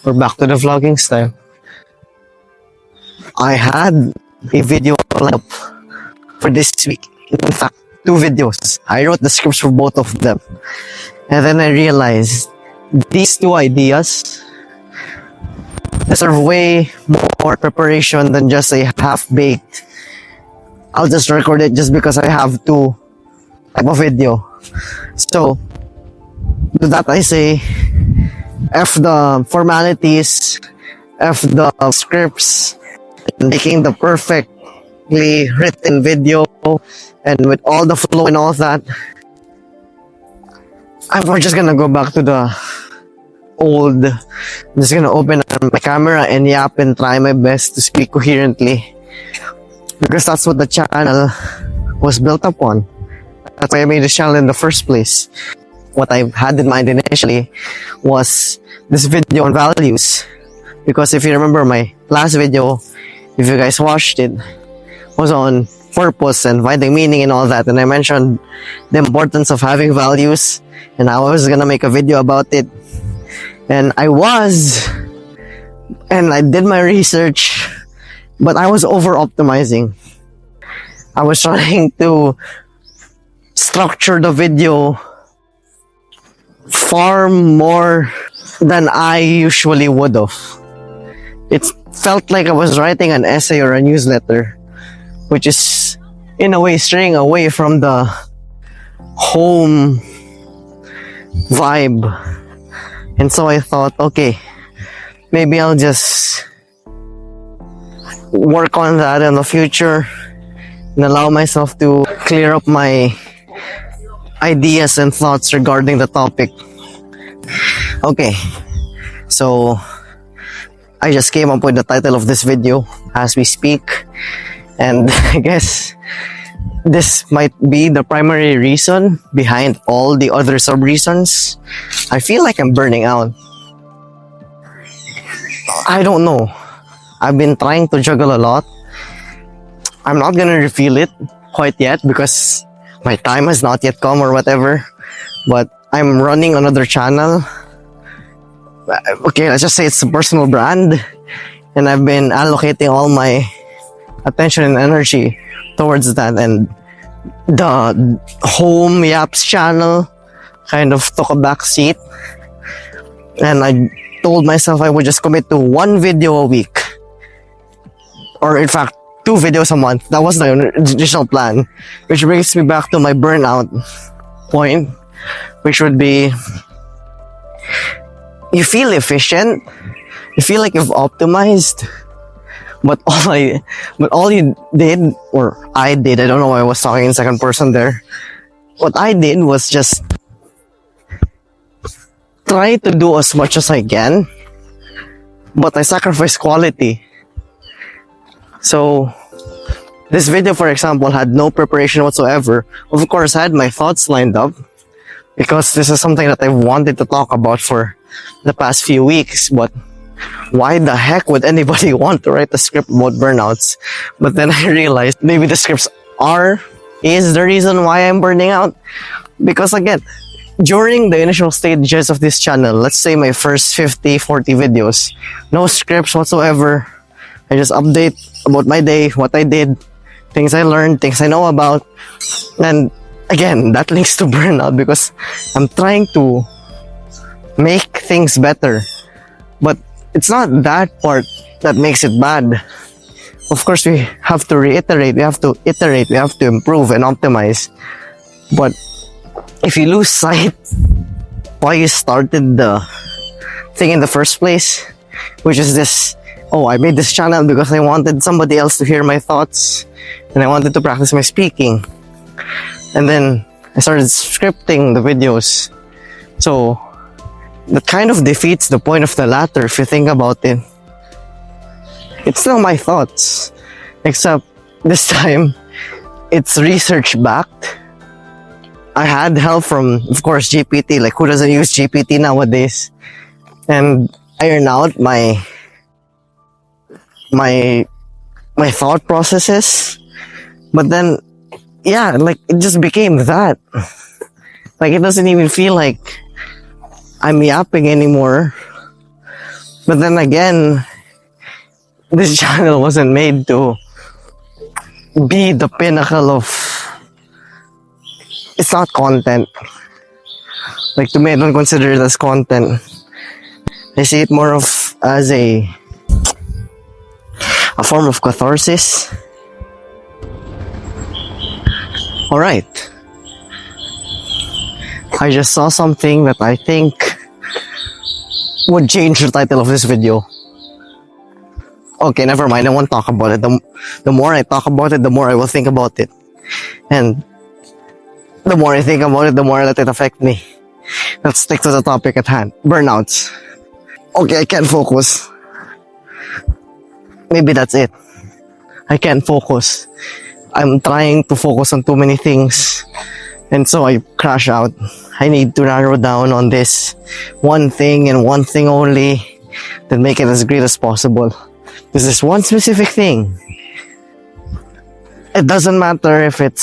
We're back to the vlogging style. I had a video lined up for this week. In fact, two videos. I wrote the scripts for both of them. And then I realized these two ideas deserve way more preparation than just a half-baked. I'll just record it just because I have two type of video. So, to that I say, F the formalities, F the scripts, and making the perfectly written video, and with all the flow and all that, we're just gonna go back to the old. I'm just gonna open up my camera and yap and try my best to speak coherently, because that's what the channel was built upon. That's why I made this channel in the first place. What I had in mind initially was this video on values, because if you remember my last video, if you guys watched it, was on purpose and finding meaning and all that, and I mentioned the importance of having values, and I was gonna make a video about it, and I did my research, but I was over optimizing. I was trying to structure the video far more than I usually would have. It felt like I was writing an essay or a newsletter, which is in a way straying away from the home vibe. And so I thought, okay, maybe I'll just work on that in the future and allow myself to clear up my ideas and thoughts regarding the topic. Okay, so I just came up with the title of this video as we speak, and I guess this might be the primary reason behind all the other sub-reasons. I feel like I'm burning out. I don't know. I've been trying to juggle a lot. I'm not gonna reveal it quite yet because my time has not yet come or whatever, but I'm running another channel. Okay, let's just say it's a personal brand, and I've been allocating all my attention and energy towards that, and the home Yaps channel kind of took a back seat, and I told myself I would just commit to one video a week, or in fact 2 videos a month. That was the initial plan, which brings me back to my burnout point, which would be, you feel efficient, you feel like you've optimized, but all you did, or I did, I don't know why I was talking in second person there. What I did was just try to do as much as I can, but I sacrificed quality. So this video, for example, had no preparation whatsoever. Of course, I had my thoughts lined up because this is something that I've wanted to talk about for the past few weeks, but why the heck would anybody want to write a script about burnouts? But then I realized maybe the scripts is the reason why I'm burning out. Because again, during the initial stages of this channel, let's say my first 50, 40 videos, no scripts whatsoever. I just update about my day, what I did, things I learned, things I know about. And again, that links to burnout because I'm trying to make things better. But it's not that part that makes it bad. Of course, we have to reiterate, we have to iterate, we have to improve and optimize. But if you lose sight why you started the thing in the first place, which is this, oh, I made this channel because I wanted somebody else to hear my thoughts and I wanted to practice my speaking. And then I started scripting the videos. So that kind of defeats the point of the latter if you think about it. It's still my thoughts, except this time it's research backed. I had help from, of course, GPT. Like, who doesn't use GPT nowadays? And iron out my thought processes. But then, yeah, like, it just became that. Like, it doesn't even feel like I'm yapping anymore. But then again, this channel wasn't made to be the pinnacle of, it's not content. Like, to me, I don't consider it as content. I see it more of as a form of catharsis. Alright. I just saw something that I think would change the title of this video. Okay, never mind. I won't talk about it. The more I talk about it, the more I will think about it. And the more I think about it, the more I let it affect me. Let's stick to the topic at hand. Burnouts. Okay, I can't focus. Maybe that's it. I can't focus. I'm trying to focus on too many things. And so I crash out. I need to narrow down on this one thing and one thing only, then make it as great as possible. This is one specific thing. It doesn't matter if it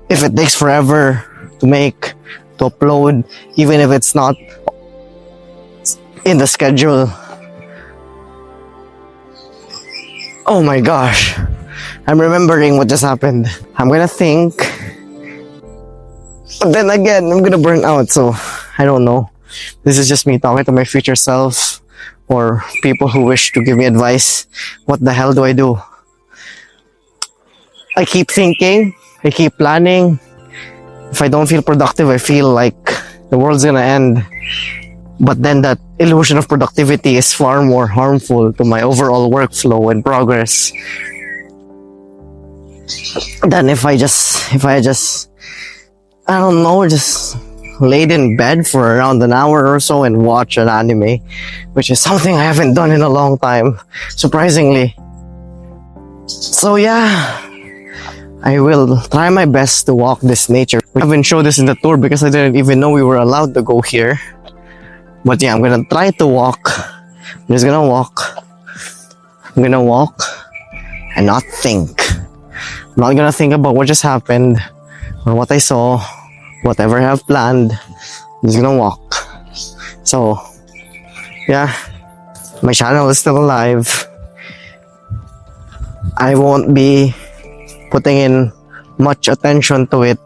takes forever to make, to upload, even if it's not in the schedule. Oh my gosh. I'm remembering what just happened. I'm gonna think, but then again, I'm gonna burn out, so I don't know. This is just me talking to my future self or people who wish to give me advice. What the hell do I do? I keep thinking, I keep planning. If I don't feel productive, I feel like the world's gonna end. But then that illusion of productivity is far more harmful to my overall workflow and progress than if I just, I don't know, just laid in bed for around an hour or so and watch an anime, which is something I haven't done in a long time, surprisingly. So yeah, I will try my best to walk this nature. I haven't showed this in the tour because I didn't even know we were allowed to go here. But yeah, I'm gonna try to walk. I'm just gonna walk. I'm gonna walk and not think. I'm not gonna think about what just happened or what I saw, whatever I have planned. I'm just gonna walk. So, yeah, my channel is still alive. I won't be putting in much attention to it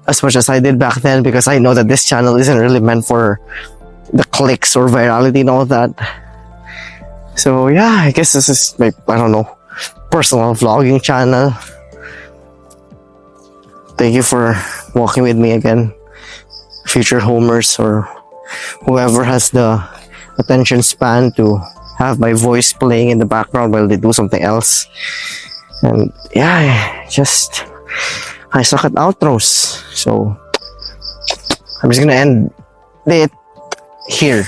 as much as I did back then because I know that this channel isn't really meant for the clicks or virality and all that. So yeah, I guess this is my, I don't know, personal vlogging channel. Thank you for walking with me again, future homers or whoever has the attention span to have my voice playing in the background while they do something else. And yeah, I suck at outros, so I'm just gonna end it here.